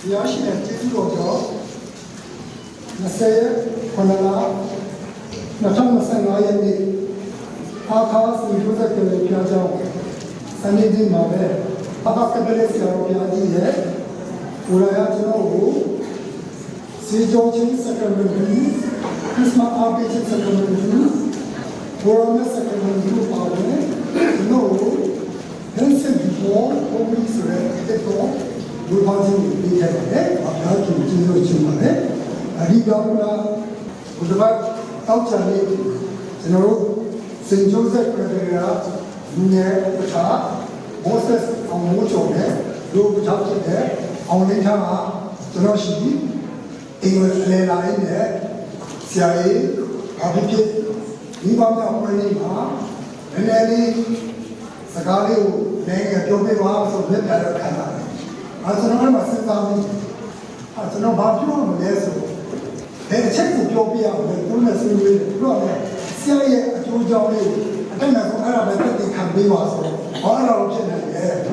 Yashina Tito, Nasaya, Honala, Natama Sanayani, Akas, and Joseph Piaja, Sanidi Mabe, Abakabelis, Piadi, Urayatano, Sijochin Sacramento, Christmas Arbitration Sacramento, Borona Sacramento Power, no, Henson before, always read the door. Rupaji we have a Abdul Jino Chimane, Adibula, Udaba, Outside, General St. Joseph Pereira, Nune, Pata, Moses, on Mochone, Low Chapter there, on Nitama, Genoshi, English Lela in there, CIA, Abike, Nibama Pranima, and any Sagari, Nang, a Jobe House of the Canada. I don't know what I don't know about you, yes. They check the job here, the goodness in the CIA, a two job. I don't know how they can be also. All our children, yeah.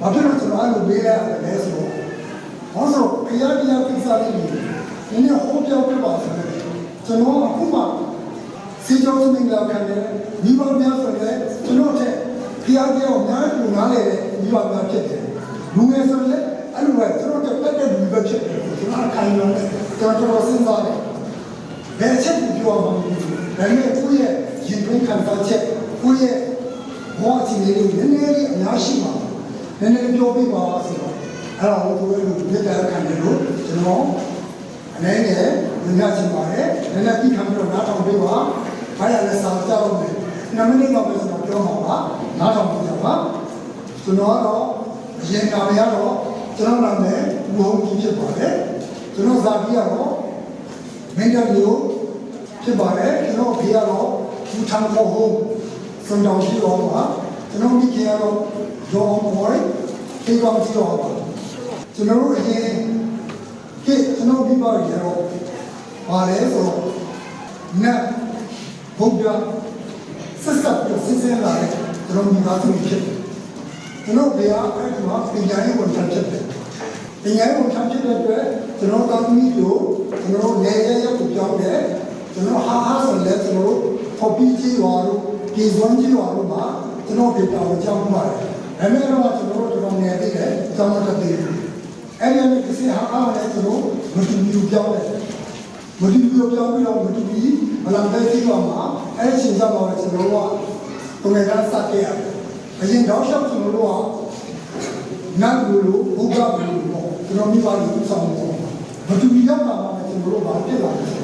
But you don't know, I will be there at the best. Also, we are the Pizza in your whole job about it. So, no, Kuma, see Johnson in the Canada, you are there, to know that Piazza or Nale, you are not getting. Lungeson, and we're through the better budget, not kind of Johnson. They check you are then we you bring can check, we watching the Yashima, then the Joby was, how to get that kind of road, you know, and then the Yashima, and I think I'm not on Biva, I have a South Java, nominee of us not on Java, to know. Yen Namiano, Janame, Wong Chibare, Jano Zabiano, Mendalu, Chibare, Jano Piano, Utanko home, from down to Roma, Jano Mikiano, John Moy, Kigam Tiroma. Jano again, Jano Bibariano, Varezo, Nap, Bobia, Sister, Sister Life, Jano Migatu. No, they are the Yang will touch it. The Yang will touch it, to know that we do, to know Naya to jump there, to know how and let's know, for PG or P1G or Roma, to know people will jump by. And then I want to know to know Naya, some of the baby. And then see how let's know, what do you jump there? What do you jump on what to be, and I'm very mama, and she's about to know what, to make us start there. I think thou shalt know law, not Guru, Uga Guru, Romi, some more. But to be young, I can go about it like this.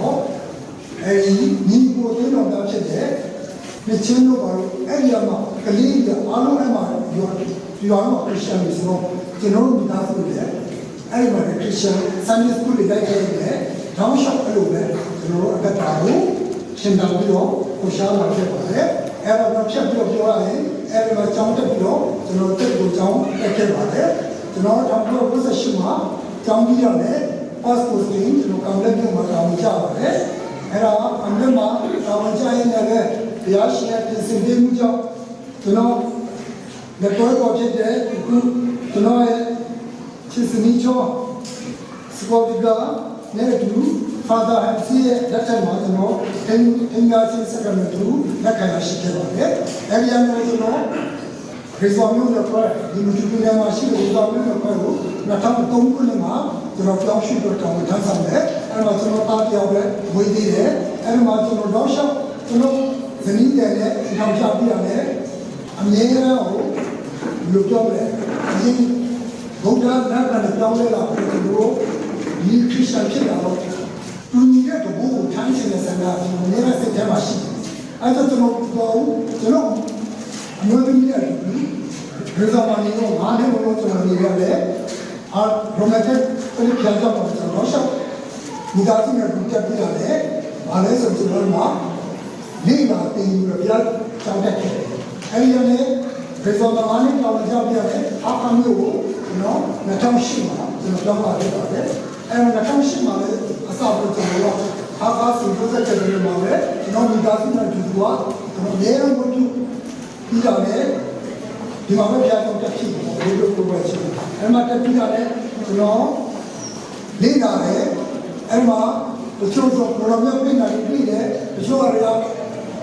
And you go in on that day, the children, Eliama, Kalina, Anu Emma, you are not Christian, so to know me that good there. Everybody Christian, Sunday school is like there, thou shalt know that, to know that Taru, Shindabio, Kushala, Ever not check your joy. Every jump to blow, to know that you jump, a cable, to know how to put a shima, jump on it, passport thing, to come let you on Java, and under my giant the Ashiat is in the job, to know the toy object there, to know it, Chisinicho, Spotiga, Netu, Father, and see that time, you know, 10 yards in Sacramento, that kind of shit. Every young you know, Rizamil the prayer, the Mutuku machine, Rizamil the prayer, Natam Tonkulima, the Raflashi to come with some there, and Matano Party of it, we did it, and Matano Dosha, to know the need there, Namjabi there, and Yera, look over there. Buddha, not a dollar of the road, you Christian kid. You need to move consciousness and never say the machine. I don't know, to know. I'm not doing it. Rizamani, Mane, or romantic, Piazza of Russia. Without a good capilla, unless of the Burma, Lima being Rabia, Chantake. Eliane, Rizamani, Pavajabia, Akamu, you know, Natamshima, the Natama, and Natamshima. Assault to the law. How fast you put the Mare, no, we doesn't want to do what, they are going to be on it. You are very out of the key, and my capilla, you know, လေးလာတယ်အဲ့မှာတချို့ဆိုဘောလုံးမြတ်ပြင်လာပြီးတယ်တချို့ကလည်း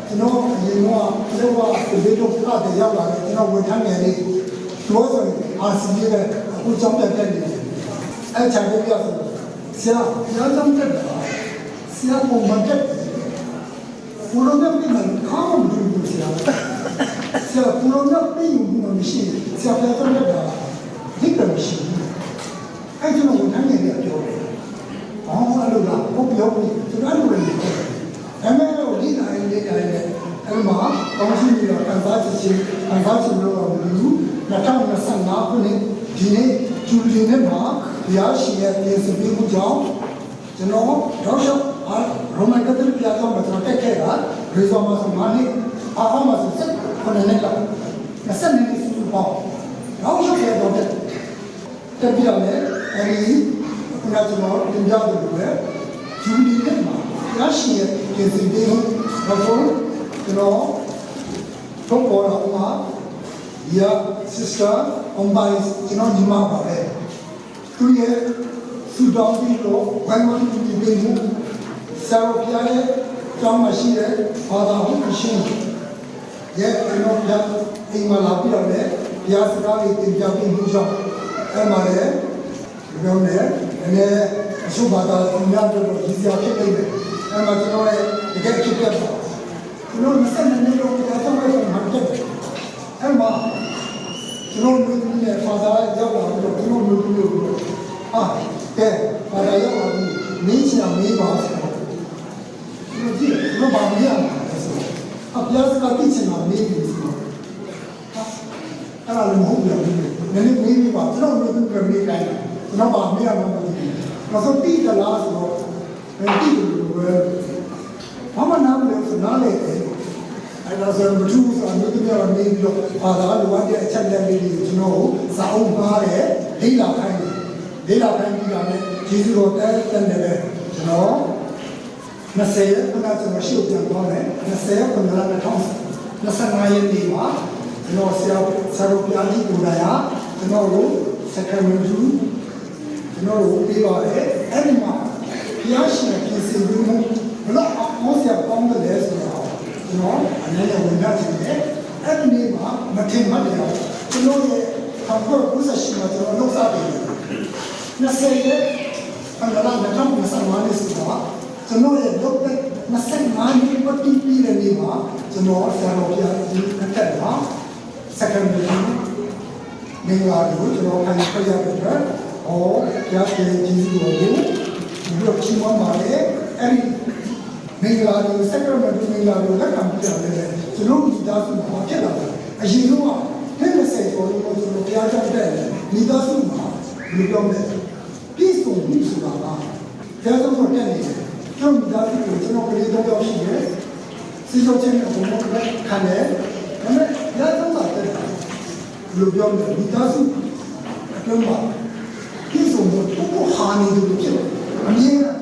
ကျွန်တော်အရင်ကလောကဒီလိုကတည်းရောက်လာတယ်ကျွန်တော်ဝန်ထမ်းငယ်လေးတို့ဆိုအာစီရဲ့အခုကြောင်းတက်နေတယ်အဲ့ချာလေးပြောဆိုဆရာကြောင်းတက်တာဆရာကမတက်ဘောလုံးမြတ်ပြင်လာခေါင်းမကြည့်ဘူးဆရာဆရာဘောလုံးမြတ်ပြင်ယူမှမရှိဆရာပြောတော့တာဒီကမရှိအဲ့ကျွန်တော်ဝန်ထမ်းငယ်လေးပြောတယ်အော်အဲ့လိုလားဟုတ်ပြောဘူးကျွန်တော်လည်းပြောတယ်အမေတို့ဒီတိုင်းအဲ့မှာကောင်းစီပြီးတော့ကန်စားချင်းလို့တော့ဘူး2025ခုနှစ်ဒီနေ့ဂျူလီနဲ့မှာဘုရားရှင်ရဲ့ပြင်ဆင်ပေးမှုကြောင့်ကျွန်တော်တော့ရှောက်ရိုမန်ကတ်တလ်ပြာတော့မတော်တက်ခဲ့တာရေဇော်မဆမာနီအားမဆစ်ခဏနဲ့တော့20နှစ်စုပေါ့တော့ရှောက်ရတော့တက်ပြီးတော့လည်းအဲဒီခုနကကျွန်တော်တင်ပြတယ်လို့ပဲဂျူလီနဲ့မှာဘုရားရှင်ရဲ့ပြင်ဆင်ပေးမှုတော့ကျွန်တော်တော့ပေါ်တော့မှာဒီက sister on by ကျွန်တော်ညီမပါပဲသူရဲ့သူတော်ပြီးတော့ဝိုင်းဝန်းပြီးပြီးမှုဆရာတော်ဘုရားရဲ့ကျောင်းမှာရှိတဲ့ဘာသာဟုတ်ရှင်ရဲ့ကျွန်တော်ဘုရားအိမ်မှာလာပြီးတော့လည်းဘုရားစကားလေးတင်ပြပြီးမှုကြောင့်အဲ့မှာလည်းပြောနေတယ်အရှုဘာသာသူများတို့ရည်စရာဖြစ်နေတယ်အဲ့မှာကျွန်တော်ရဲ့တကယ်ဖြစ်တဲ့ကျွန်တော်20နှစ်လောက်ကြာတော့မှမတက်ဘူးအဲ့မှာကျွန်တော်လူကြီးနဲ့ဖာသာရောက်လာတော့ကျွန်တော်လူကြီးလို့ဟာကဲဖာသာရောက်လာပြီးမင်းချင်မေးပါဆိုတော့ကျွန်တော်ကြည့်ကျွန်တော်ဘာမရမှာဆိုတော့အပြားစကားသိချင်တာမေးပြီးဆိုတော့အဲ့ဒါလည်းမဟုတ်ဘူးနည်းနည်းမေးပြီးပါကျွန်တော်လူကြီးကမေးတိုင်းကျွန်တော်ဘာမရမှာမသိဘူးမဆိုတိတလားဆိုတော့တိလို့ပဲဘာမှနားမလဲဆိုနားလေတယ်အဲ့ဒါဆိုမထူးဆိုအမျိုးသမီးကနေပြီးတော့ဘာသာလိုအပ်တဲ့အချက်လက်လေးတွေကျွန်တော်စာအုပ်မှားတယ်ဒိလာခိုင်းပြီးတာနဲ့ဂျေဇုတော်တဲ့တယ်ပဲကျွန်တော်20ရက်ခုနကကျွန်တော်ရှုပ်ပြန်သွားတယ်20ရက်ခုနက2025ရက်နေ့မှာကျွန်တော်ဆရာတော်ပြားကြီးကိုလာရကျွန်တော်ကိုစက္ကန့်တူကျွန်တော်ကိုပေးပါတယ်အဲ့ဒီမှာဘုရားရှင်ပြင်ဆင်ပြီးမှုဘလို့အောင်ဆရာပေါင်းတယ်ဆိုတော့ကျွန်တော်အနေနဲ့ဝင်လာတယ်အဲ့ဒီနေ့မှာမထင်မှတ်တယ်ကျွန်တော်ရဲ့အဖေကဥစ္စာရှိမှကျွန်တော်လုပ်စားတယ်20ရက်အမှန်တော့2025နှစ်ဆိုတော့ကျွန်တော်ရဲ့လုပ်တဲ့25နှစ်ပတ်တိပြီးတဲ့နေ့မှာကျွန်တော်ဆရာတော်ဘုရားကြီးအထက်မှာစက္ကန့်တူမင်္ဂလာကိုကျွန်တော်ခံရတဲ့အတွက်ဘုရားရှင်ကြီးကိုဒီလိုချီးမွမ်းပါတယ်အဲ့ဒီမင်္ဂလာကိုစက္ကန့်တူမင်္ဂလာကိုလက်ခံပြရတယ်ကျွန်တော်ဒီသားစုမှာဖြစ်လာတယ်အရင်က20ကျော်လို့ကျွန်တော်ဘုရားကြောင့်တဲ့ဒီသားစုမှာဒီလိုပြောတယ်ပြည့်စုံမှုဆိုတာကဘုရားကြောင့်တက်နေတယ်ကျွန်တော်ဒီသားစုကိုကျွန်တော်ကလေးတော့ရောက်ရှိတယ်စီစိုးချင်းကိုဘုံဘုံခံတယ်ဒါပေမဲ့ဘုရားကြောင့်တက်တယ်ဒီလိုပြောတယ်ဒီသားစုအတွင်းမှာပြည့်စုံမှုကိုဟာနေတယ်လို့ဖြစ်တယ်အမြင်ဒါ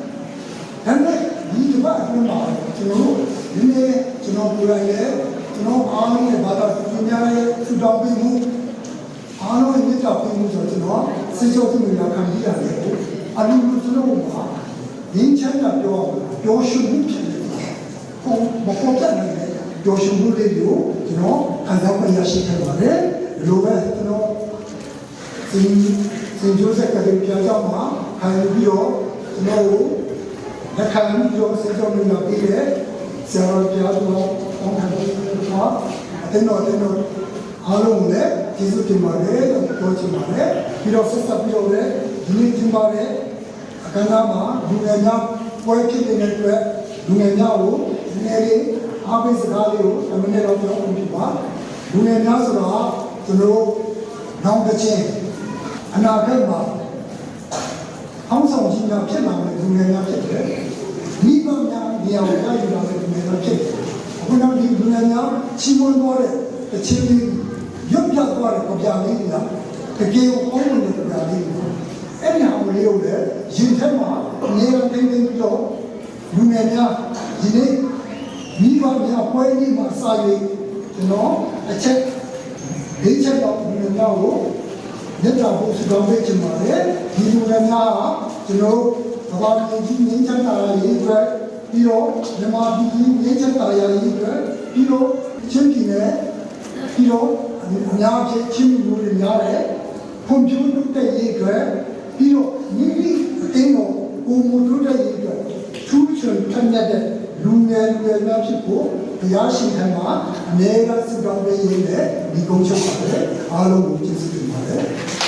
ပေမဲ့ဒီကဘာအတွင်းမှာကျွန်တော်တို့ဒီနေ့ကျွန်တော်ကိုယ်တိုင်လည်းကျွန်တော်အားလုံးရဲ့ဘာသာသူများရဲ့သူတော်ပြီးမှုအားလုံးရဲ့မြတ်တာပြီးမှုဆိုကျွန်တော်စေချိုသူများခံပြီးရတယ်အလူလူကျွန်တော်မှာရင်းချမ်းတာပြောရှုမှုဖြစ်တယ်ဟိုမပေါ်တဲ့နေပြောရှုမှုလေးကိုကျွန်တော်ခံစားရရှိခဲ့ပါတယ်လိုပဲကျွန်တော်စင်ဂျိုးဆက်ကလေးပြောကြမှာခံပြီးတော့ကျွန်တော်လက်ခံပြီးတော့စေချိုလူများပြီးတယ်ဆရာတော်ပြောတော့ဘောင်းခံပြီးတော့အတင်းတော့အားလုံးလည်းကျေးဇူးတင်ပါတယ်လို့ပြောချင်ပါတယ်ပြီးတော့ဆက်ပြီးတော့လည်းဒီနေ့တင်ပါတယ်အခမ်းအနားမှာလူငယ်များပွဲဖြစ်နေတဲ့အတွက်လူငယ်များကိုဒီနေ့လေးအားပေးစကားလေးကိုအမနဲ့တော့ပြောပြပါလူငယ်များဆိုတာကျွန်တော်နောက်တစ်ချိန်အနာဂတ်မှာအောင်းဆောင်ကြီးများဖြစ်လာတဲ့လူငယ်များဖြစ်တယ်မိဘများနေရာကိုရယူလာတဲ့လူငယ်များဖြစ်တယ်အခုနောက်ဒီလူငယ်များချီးမွမ်းသွားတဲ့တစ်ချိန်လေးရွတ်ပြသွားတဲ့ကြပြလေးတွေကတကယ်ကိုအောင်းနေတဲ့ကြပြလေးတွေအဲ့ဒီအောင်လေးကိုလည်းရင်ထဲမှာနေရာသိမ်းပြီးတော့လူငယ်များဒီနေ့မိဘများပွဲလေးမှာစာရေးကျွန်တော်အချက်၄ချက်တော့လူငယ်များကိုမြတ်တာဘုရားတော်ပေးချင်ပါတယ်ဒီလူငယ်များက ကျွန်တော်ကဘာမြေကြီးငင်းချမ်းသာရေးအတွက်ပြီးတော့မြန်မာပြည်ကြီးငင်းချမ်းသာရေးအတွက်ပြီးတော့ချင်းပြည်နယ်ပြီးတော့အများကြီးချင်းလူတွေများတယ်ဖွံ့ဖြိုးတိုးတက်ရေးအတွက်ပြီးတော့မိမိအတင်းတော်ကိုမူတိုးတက်ရေးအတွက်ထူးချွန်ထက်မြက်တဲ့လူငယ်များဖြစ်ဖို့ဘုရားရှင်ထံမှာအမြဲတမ်းဆုတောင်းပေးရင်းနဲ့ဒီကုန်းချုပ်ပါတယ်အားလုံးကိုကျေးဇူးတင်ပါတယ်